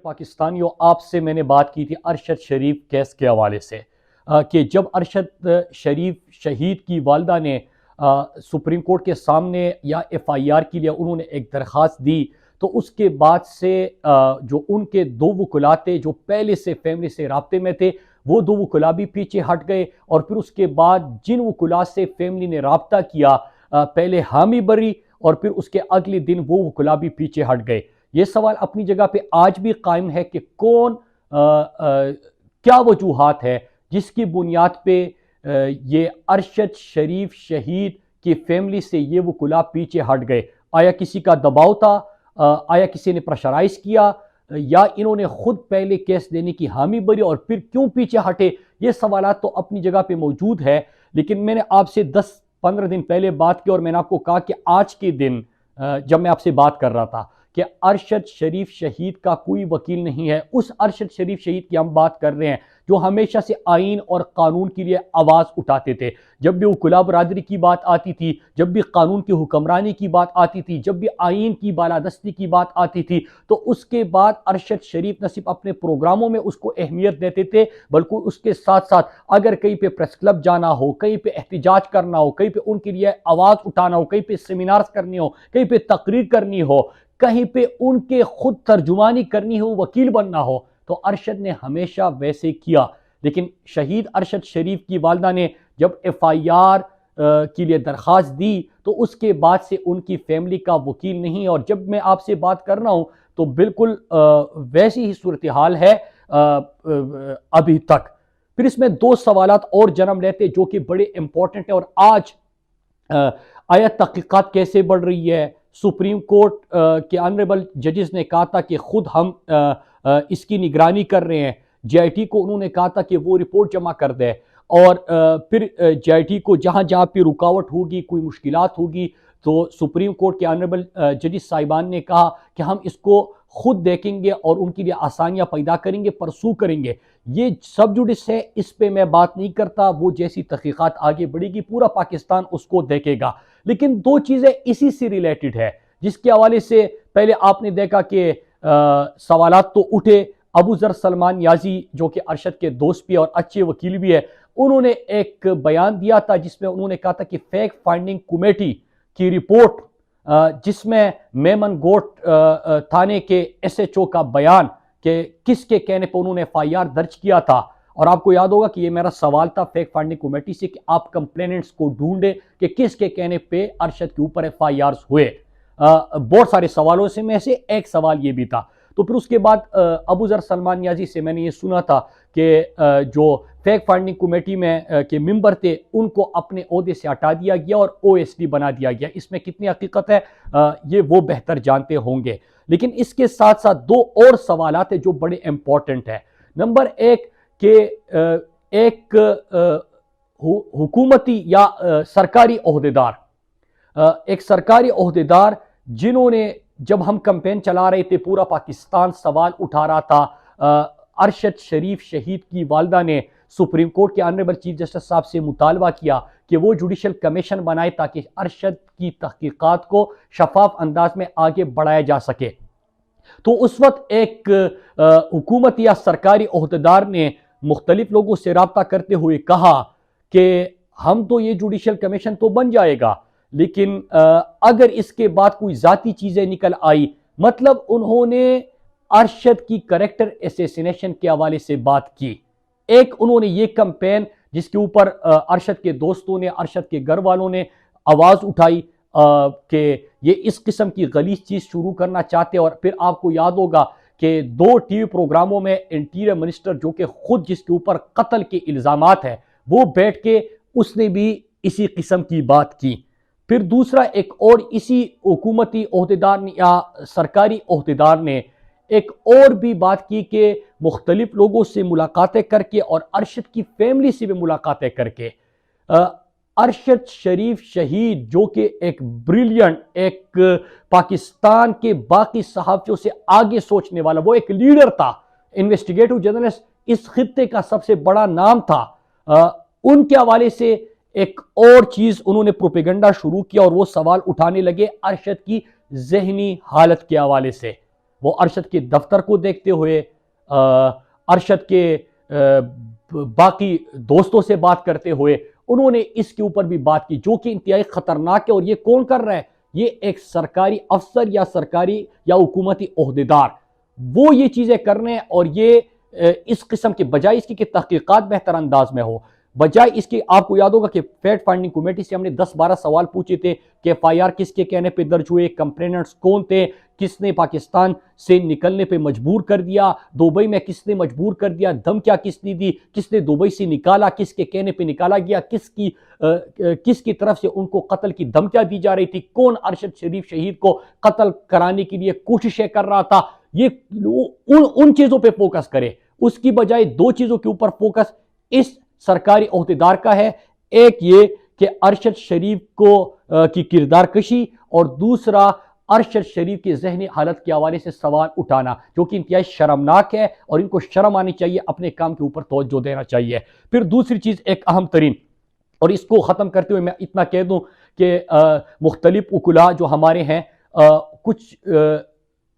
पाकिस्तानियों, आपसे मैंने बात की थी अरशद शरीफ केस के हवाले से कि जब अरशद शरीफ शहीद की वालदा ने सुप्रीम कोर्ट के सामने या एफआईआर के लिए उन्होंने एक दरख्वास्त दी, तो उसके बाद से जो उनके दो वकुला थे जो पहले से फैमिली से राब्ते में थे, वो दो वकुला भी पीछे हट गए। और फिर उसके बाद जिन वकुला से फैमिली ने राब्ता किया, पहले हामी बरी और फिर उसके अगले दिन वो वकुला भी पीछे हट गए। ये सवाल अपनी जगह पे आज भी कायम है कि कौन क्या वजूहात है जिसकी बुनियाद पे ये अरशद शरीफ शहीद की फैमिली से ये वकुला पीछे हट गए। आया किसी का दबाव था, आया किसी ने प्रेशराइज किया, या इन्होंने खुद पहले केस देने की हामी भरी और फिर क्यों पीछे हटे? ये सवाल तो अपनी जगह पे मौजूद है। लेकिन मैंने आपसे 10-15 दिन पहले बात की और मैंने आपको कहा कि आज के दिन जब मैं आपसे बात कर रहा था कि अरशद शरीफ शहीद का कोई वकील नहीं है, उस अरशद शरीफ शहीद की हम बात कर रहे हैं जो हमेशा से आइन और कानून के लिए आवाज़ उठाते थे। जब भी वकुला बरादरी की बात आती थी, जब भी कानून की हुक्मरानी की बात आती थी, जब भी आइन की बालादस्ती की बात आती थी, तो उसके बाद अरशद शरीफ न सिर्फ अपने प्रोग्रामों में उसको अहमियत देते थे, बल्कि उसके साथ साथ अगर कहीं पे प्रेस क्लब जाना हो, कहीं पे एहतिजाज करना हो, कहीं पे उनके लिए आवाज़ उठाना हो, कहीं पे सेमिनार्स करनी हो, कहीं पे तकरीर करनी हो, कहीं पे उनके खुद तर्जुमानी करनी हो, वकील बनना हो, तो अरशद ने हमेशा वैसे किया। लेकिन शहीद अरशद शरीफ की वालदा ने जब एफआईआर के लिए दरख्वास्त दी, तो उसके बाद से उनकी फैमिली का वकील नहीं। और जब मैं आपसे बात कर रहा हूं तो बिल्कुल वैसी ही सूरत हाल है अभी तक। फिर इसमें दो सवालात और जन्म लेते जो कि बड़े इंपॉर्टेंट है। और आज आया तहकीकात कैसे बढ़ रही है। सुप्रीम कोर्ट के ऑनरेबल जजेस ने कहा था कि खुद हम इसकी निगरानी कर रहे हैं। जेआईटी को उन्होंने कहा था कि वो रिपोर्ट जमा कर दे, और फिर जेआईटी को जहां जहां पे रुकावट होगी, कोई मुश्किलात होगी, तो सुप्रीम कोर्ट के ऑनरेबल जजेस साहिबान ने कहा कि हम इसको खुद देखेंगे और उनके लिए आसानियां पैदा करेंगे, परसू करेंगे। ये सब जुडिस है, इस पे मैं बात नहीं करता। वो जैसी तहकीकात आगे बढ़ेगी पूरा पाकिस्तान उसको देखेगा। लेकिन दो चीज़ें इसी से रिलेटेड है जिसके हवाले से पहले आपने देखा कि सवालात तो उठे। अबू जर सलमान याजी जो कि अरशद के दोस्त भी और अच्छे वकील भी है, उन्होंने एक बयान दिया था जिसमें उन्होंने कहा था कि फैक्ट फाइंडिंग कमेटी की रिपोर्ट, जिसमें मेमन गोट थाने के एसएचओ का बयान कि किसके कहने पर उन्होंने एफआईआर दर्ज किया था। और आपको याद होगा कि ये मेरा सवाल था फैक्ट फाइंडिंग कमेटी से कि आप कंप्लेनेंट्स को ढूंढे कि किसके कहने पे अरशद के ऊपर एफआईआर हुए। बहुत सारे सवालों से में से एक सवाल ये भी था। तो फिर उसके बाद अबू जर सलमान याजी से मैंने ये सुना था कि जो फैक्ट फाइंडिंग कमेटी में के मेंबर थे उनको अपने ओहदे से हटा दिया गया और ओएसडी बना दिया गया। इसमें कितनी हकीकत है ये वो बेहतर जानते होंगे। लेकिन इसके साथ साथ दो और सवालात है जो बड़े इंपॉर्टेंट है। नंबर एक कि एक हुकूमती या सरकारी ओहदेदार, एक सरकारी ओहदेदार जिन्होंने, जब हम कैंपेन चला रहे थे पूरा पाकिस्तान सवाल उठा रहा था, अरशद शरीफ शहीद की वालदा ने सुप्रीम कोर्ट के ऑनरेबल चीफ जस्टिस साहब से मुतालबा किया कि वो जुडिशल कमीशन बनाए ताकि अरशद की तहकीकात को शफाफ अंदाज में आगे बढ़ाया जा सके। तो उस वक्त एक हुकूमत या सरकारी ओहदेदार ने मुख्तलिफ लोगों से रब्ता करते हुए कहा कि हम तो ये जुडिशल कमीशन तो बन जाएगा, लेकिन अगर इसके बाद कोई जाती चीजें निकल आई, मतलब उन्होंने अरशद की कैरेक्टर एसेसिनेशन के हवाले से बात की। एक उन्होंने ये कैंपेन जिसके ऊपर अरशद के दोस्तों ने, अरशद के घर वालों ने आवाज उठाई कि ये इस किस्म की गलीज चीज शुरू करना चाहते। और फिर आपको याद होगा कि 2 टीवी प्रोग्रामों में इंटीरियर मिनिस्टर जो कि खुद जिसके ऊपर कत्ल के इल्जामात है, वो बैठ के उसने भी इसी किस्म की बात की। फिर दूसरा एक और इसी हुकूमती ओहदेदार ने या सरकारी ओहदेदार ने एक और भी बात की कि मुख्तलिफ लोगों से मुलाकातें करके और अरशद की फैमिली से भी मुलाकातें करके अरशद शरीफ शहीद जो कि एक ब्रिलियंट, एक पाकिस्तान के बाकी सहाफ़ियों से आगे सोचने वाला, वो एक लीडर था, इन्वेस्टिगेटिव जर्नलिस्ट, इस खित्ते का सबसे बड़ा नाम था। उनके हवाले से एक और चीज उन्होंने प्रोपेगेंडा शुरू किया और वो सवाल उठाने लगे अरशद की जहनी हालत के हवाले से। वो अरशद के दफ्तर को देखते हुए, अरशद के बाकी दोस्तों से बात करते हुए उन्होंने इसके ऊपर भी बात की, जो कि इंतहाई खतरनाक है। और ये कौन कर रहा है? ये एक सरकारी अफसर या सरकारी या हुकूमती ओहदेदार, वो ये चीजें कर रहे हैं। और ये इस किस्म के बजाय इसकी कि तहकीकात बेहतर अंदाज में हो, बजाय इसके, आपको याद होगा कि फैक्ट फाइंडिंग कमेटी से हमने 10-12 सवाल पूछे थे कि एफआईआर किसके कहने पे दर्ज हुए, कंप्लेनेंट्स कौन थे, किसने पाकिस्तान से निकलने पे मजबूर कर दिया, दुबई में किसने मजबूर कर दिया, धमकियां किसने दी, किसने दुबई से निकाला, किसके कहने पे निकाला गया, किसकी तरफ से उनको कत्ल की धमकियां दी जा रही थी, कौन अरशद शरीफ शहीद को कत्ल कराने के लिए कोशिशें कर रहा था। ये उन चीजों पे फोकस करे, उसकी बजाय दो चीजों के ऊपर फोकस इस सरकारी ओहदेदार का है। एक ये कि अरशद शरीफ की किरदार कशी, और दूसरा अरशद शरीफ की जहनी हालत के हवाले से सवाल उठाना, जो कि इंतहाई शर्मनाक है और इनको शर्म आनी चाहिए, अपने काम के ऊपर तवज्जो देना चाहिए। फिर दूसरी चीज एक अहम तरीन, और इसको ख़त्म करते हुए मैं इतना कह दूं कि मुख्तलिफ वकुला जो हमारे हैं, कुछ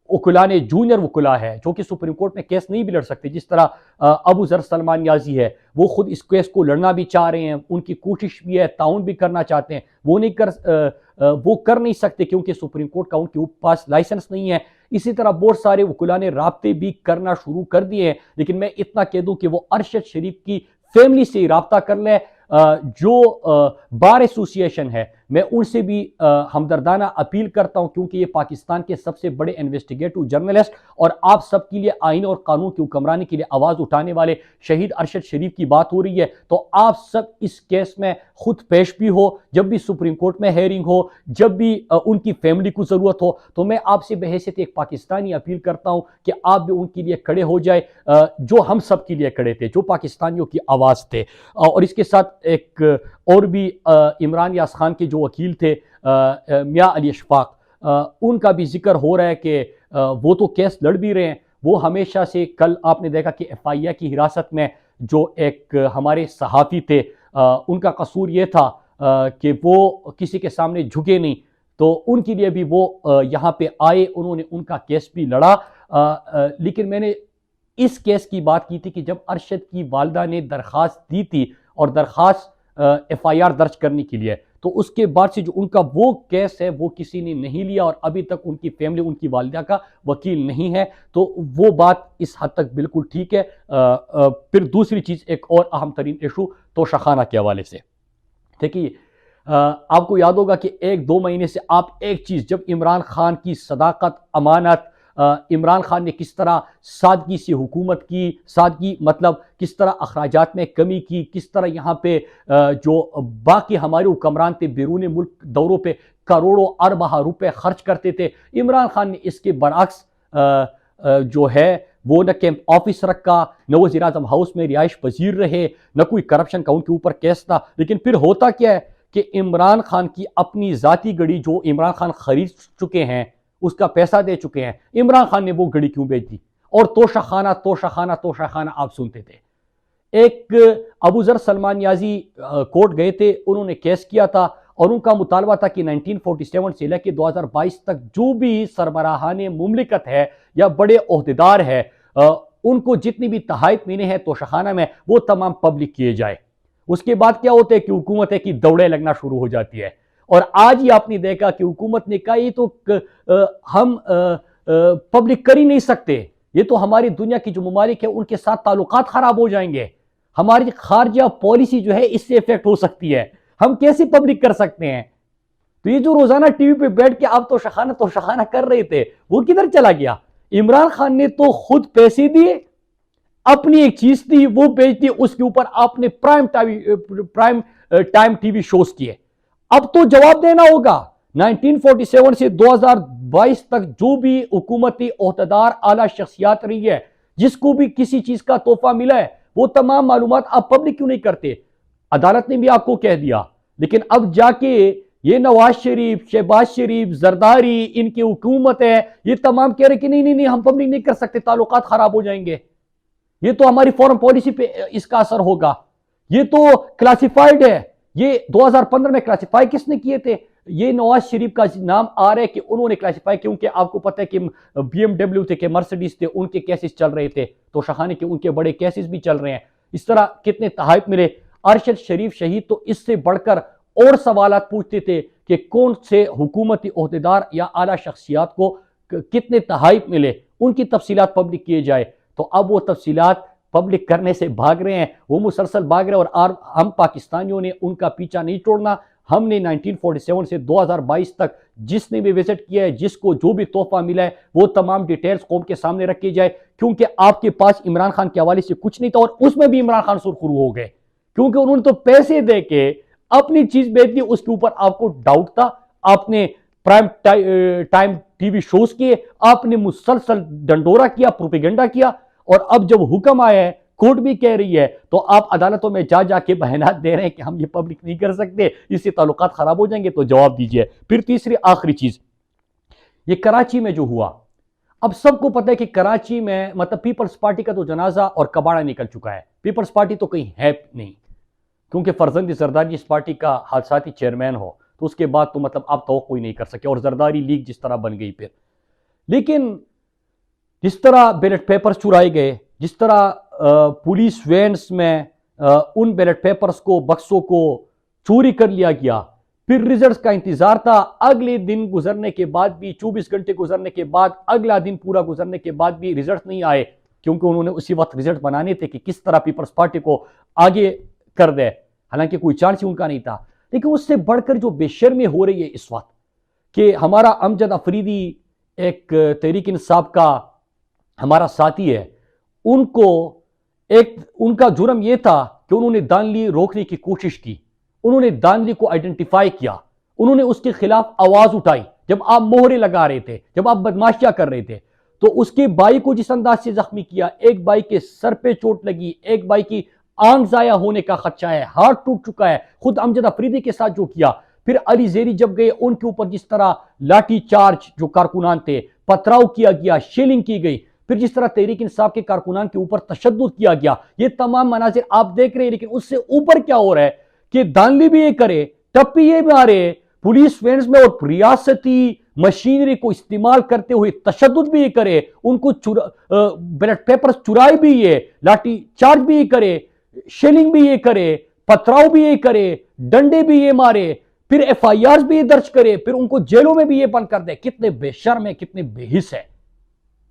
वकुला ने, जूनियर वकुला है जो कि सुप्रीम कोर्ट में केस नहीं भी लड़ सकते, जिस तरह अबू जर सलमान नियाजी है, वो खुद इस केस को लड़ना भी चाह रहे हैं, उनकी कोशिश भी है, ताउन भी करना चाहते हैं, वो कर नहीं सकते क्योंकि सुप्रीम कोर्ट का उनके पास लाइसेंस नहीं है। इसी तरह बहुत सारे वकुला ने राब्ते भी करना शुरू कर दिए हैं। लेकिन मैं इतना कह दूं कि वो अरशद शरीफ की फैमिली से राब्ता कर ले, जो बार एसोसिएशन है, मैं उनसे भी हमदर्दाना अपील करता हूं, क्योंकि ये पाकिस्तान के सबसे बड़े इन्वेस्टिगेटिव जर्नलिस्ट और आप सबके लिए आइन और कानून की हुक्मरानी के लिए आवाज उठाने वाले शहीद अरशद शरीफ की बात हो रही है। तो आप सब इस केस में खुद पेश भी हो, जब भी सुप्रीम कोर्ट में हेयरिंग हो, जब भी उनकी फैमिली को जरूरत हो, तो मैं आपसे बहैसियत एक पाकिस्तानी अपील करता हूं कि आप भी उनके लिए खड़े हो जाए, जो हम सब के लिए खड़े थे, जो पाकिस्तानियों की आवाज थे। और इसके साथ एक और भी इमरान यास खान के जो वकील थे मियां अली अशफाक, उनका भी जिक्र हो रहा है कि वो तो केस लड़ भी रहे हैं। वो हमेशा से, कल आपने देखा कि एफआईआर की हिरासत में जो एक हमारे सहाफ़ी थे, उनका कसूर ये था कि वो किसी के सामने झुके नहीं, तो उनके लिए भी वो यहाँ पे आए, उन्होंने उनका केस भी लड़ा। लेकिन मैंने इस केस की बात की थी कि जब अरशद की वालदा ने दरख्वास्त दी थी, और दरख्वास्त एफआईआर दर्ज करने के लिए, तो उसके बाद से जो उनका वो केस है वो किसी ने नहीं लिया, और अभी तक उनकी फैमिली, उनकी वालिदा का वकील नहीं है। तो वो बात इस हद तक बिल्कुल ठीक है। फिर दूसरी चीज़, एक और अहम तरीन इशू तोशाखाना के हवाले से। देखिए, आपको याद होगा कि 1-2 महीने से आप एक चीज़, जब इमरान खान की सदाकत, अमानत, इमरान खान ने किस तरह सादगी से हुकूमत की, सादगी मतलब किस तरह अखराजात में कमी की, किस तरह यहाँ पे जो बाकी हमारे हुक्मरान थे बैरून मुल्क दौरों पे करोड़ों अरबा रुपए खर्च करते थे, इमरान खान ने इसके बरअक्स जो है वो न कैंप ऑफिस रखा, न वज़ीर आज़म हाउस में रिहाइश पजीर रहे, न कोई करप्शन का उनके ऊपर केस था। लेकिन फिर होता क्या है कि इमरान खान की अपनी ज़ाती गड़ी जो इमरान खान खरीद चुके हैं, उसका पैसा दे चुके हैं, इमरान खान ने वो गड़ी क्यों बेच दी? और तोशाखाना तोशाखाना तोशाखाना आप सुनते थे। एक अबू जर सलमान नियाजी कोर्ट गए थे, उन्होंने केस किया था, और उनका मुतालबा था कि 1947 से लेकर 2022 तक जो भी सरबराहान मुमलिकत है या बड़े ओहदेदार है, उनको जितनी भी तहाइफ मिले हैं तोशाखाना में, वो तमाम पब्लिक किए जाए। उसके बाद क्या होता है कि हुकूमत है कि दौड़े लगना शुरू हो जाती है। और आज ही आपने देखा कि हुकूमत ने कहा ये तो हम पब्लिक कर ही नहीं सकते, ये तो हमारी दुनिया की जो ममालिक है उनके साथ ताल्लुकात खराब हो जाएंगे, हमारी खारजा पॉलिसी जो है इससे इफेक्ट हो सकती है, हम कैसे पब्लिक कर सकते हैं। तो ये जो रोजाना टीवी पे बैठ के आप तोशाखाना कर रहे थे, वो किधर चला गया? इमरान खान ने तो खुद पैसे दिए, अपनी एक चीज थी वो बेच दी, उसके ऊपर आपने प्राइम टाइम टीवी शोज किए। अब तो जवाब देना होगा। 1947 से 2022 तक जो भी हुकूमती ओहदेदार आला शख्सियात रही है, जिसको भी किसी चीज का तोहफा मिला है, वो तमाम मालूमात आप पब्लिक क्यों नहीं करते? अदालत ने भी आपको कह दिया, लेकिन अब जाके ये नवाज शरीफ, शहबाज शरीफ, जरदारी, इनकी हुकूमत है, ये तमाम कह रहे कि नहीं नहीं नहीं, हम पब्लिक नहीं कर सकते, ताल्लुकात खराब हो जाएंगे, ये तो हमारी फॉरेन पॉलिसी पे इसका असर होगा, ये तो क्लासिफाइड है। ये 2015 में क्लासिफाई किसने किए थे? ये नवाज शरीफ का नाम आ रहा है कि उन्होंने क्लासिफाई, क्योंकि आपको पता है कि BMW थे, कि मर्सिडीज थे, उनके केसेस चल रहे थे, तो शाहानी के उनके बड़े केसेस भी चल रहे हैं। इस तरह कितने तहाइफ मिले। अरशद शरीफ शहीद तो इससे बढ़कर और सवालात पूछते थे कि कौन से हुकूमती ओहदेदार या आला शख्सियात को कितने तहाइफ मिले, उनकी तफसीलात पब्लिक किए जाए। तो अब वो तफसीलात पब्लिक करने से भाग रहे हैं, वो मुसलसल भाग रहे हैं, और हम पाकिस्तानियों ने उनका पीछा नहीं छोड़ना। हमने 1947 से 2022 तक जिसने भी विजिट किया है, जिसको जो भी तोहफा मिला है, वो तमाम डिटेल्स कौम के सामने रखी जाए, क्योंकि आपके पास इमरान खान के हवाले से कुछ नहीं था, और उसमें भी इमरान खान सुरखरू हो गए, क्योंकि उन्होंने तो पैसे दे के अपनी चीज बेच दी, उसके ऊपर आपको डाउट था। आपने प्राइम टाइम टीवी शोज किए, आपने मुसलसल डंडोरा किया, प्रोपेगेंडा किया, और अब जब हुक्म आया है, कोर्ट भी कह रही है, तो आप अदालतों में जा जाके बयानात दे रहे हैं कि हम ये पब्लिक नहीं कर सकते, इससे ताल्लुकात खराब हो जाएंगे। तो जवाब दीजिए। फिर तीसरी आखिरी चीज, ये कराची में जो हुआ, अब सबको पता है कि कराची में मतलब पीपल्स पार्टी का तो जनाजा और कबाड़ा निकल चुका है। पीपल्स पार्टी तो कहीं है नहीं, क्योंकि फरजंद जरदारी इस पार्टी का हादसाती चेयरमैन हो, तो उसके बाद तो मतलब आप तो कोई नहीं कर सके, और जरदारी लीग जिस तरह बन गई फिर। लेकिन जिस तरह बैलेट पेपर्स चुराए गए, जिस तरह पुलिस वैन्स में उन बैलेट पेपर्स को, बक्सों को चोरी कर लिया गया, फिर रिजल्ट्स का इंतजार था, अगले दिन गुजरने के बाद भी, 24 घंटे गुजरने के बाद, अगला दिन पूरा गुजरने के बाद भी रिजल्ट नहीं आए, क्योंकि उन्होंने उसी वक्त रिजल्ट बनाने थे कि किस तरह पीपल्स पार्टी को आगे कर दे, हालांकि कोई चांस ही उनका नहीं था। लेकिन उससे बढ़कर जो बेशर्मी हो रही है इस वक्त, कि हमारा अमजद अफरीदी एक तहरीक इंसाफ का हमारा साथी है, उनको एक उनका जुर्म यह था कि उन्होंने दानली रोकने की कोशिश की, उन्होंने दानली को आइडेंटिफाई किया, उन्होंने उसके खिलाफ आवाज उठाई। जब आप मोहरे लगा रहे थे, जब आप बदमाशियां कर रहे थे, तो उसके भाई को जिस अंदाज से जख्मी किया, एक भाई के सर पे चोट लगी, एक भाई की आंख जाया होने का खदशा है, हाथ टूट चुका है, खुद अमजद अफरीदी के साथ जो किया। फिर अली जेरी जब गए, उनके ऊपर जिस तरह लाठी चार्ज, जो कारकुनान थे, पथराव किया गया, शेलिंग की गई, फिर जिस तरह तहरीक इंसाफ के कारकुनान के ऊपर तशद्दुद किया गया, ये तमाम मनाजिर आप देख रहे हैं। लेकिन उससे ऊपर क्या हो रहा है कि दानली भी ये करे, टप्पी ये मारे, पुलिस वैन्स में और रियासती मशीनरी को इस्तेमाल करते हुए तशद्दुद भी ये करे, उनको बैलेट पेपर्स चुराए भी ये, लाठी चार्ज भी ये करे, शेलिंग भी ये करे, पथराव भी ये करे, डंडे भी ये मारे, फिर FIR भी ये दर्ज करे, फिर उनको जेलों में भी ये बंद कर दे। कितने बेशर्म है, कितने बेहिस है।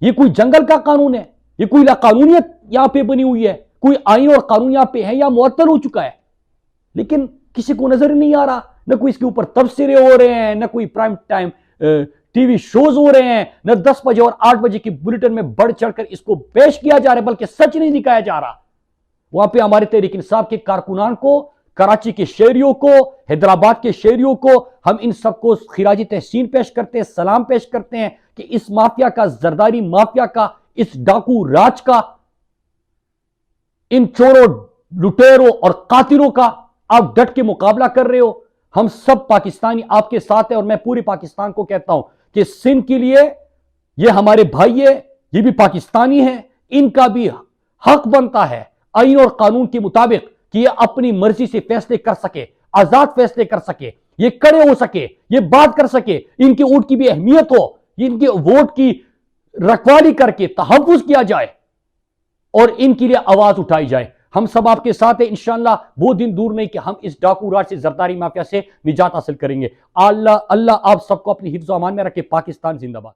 ये कोई जंगल का कानून है? ये कोई लाकानूनियत यहां पे बनी हुई है? कोई आइन और कानून यहां पे है या मुअत्तल हो चुका है? लेकिन किसी को नजर नहीं आ रहा, न कोई इसके ऊपर तबसरे हो रहे हैं, न कोई प्राइम टाइम टीवी शोज हो रहे हैं, न 10 बजे और 8 बजे की बुलेटिन में बढ़ चढ़कर इसको पेश किया जा रहा है, बल्कि सच नहीं दिखाया जा रहा। वहां पे हमारे तहरीक इंसाफ के कारकुनान को, कराची के शहरियों को, हैदराबाद के शहरियों को, हम इन सबको खिराजी तहसीन पेश करते हैं, सलाम पेश करते हैं कि इस माफिया का, जरदारी माफिया का, इस डाकू राज का, इन चोरों, लुटेरों और कातिलों का आप डट के मुकाबला कर रहे हो। हम सब पाकिस्तानी आपके साथ है, और मैं पूरे पाकिस्तान को कहता हूं कि सिंध के लिए ये हमारे भाई है, ये भी पाकिस्तानी है, इनका भी हक बनता है आइन और कानून के मुताबिक कि ये अपनी मर्जी से फैसले कर सके, आजाद फैसले कर सके, ये खड़े हो सके, ये बात कर सके, इनके वोट की भी अहमियत हो, इनके वोट की रखवाली करके तहफ्फुज किया जाए और इनके लिए आवाज उठाई जाए। हम सब आपके साथ हैं, इंशाअल्लाह वो दिन दूर नहीं कि हम इस डाकू राज से, जरदारी माफिया से निजात हासिल करेंगे। अल्लाह आप सबको अपनी हिफ्ज़-ओ-अमान में रखे। पाकिस्तान जिंदाबाद।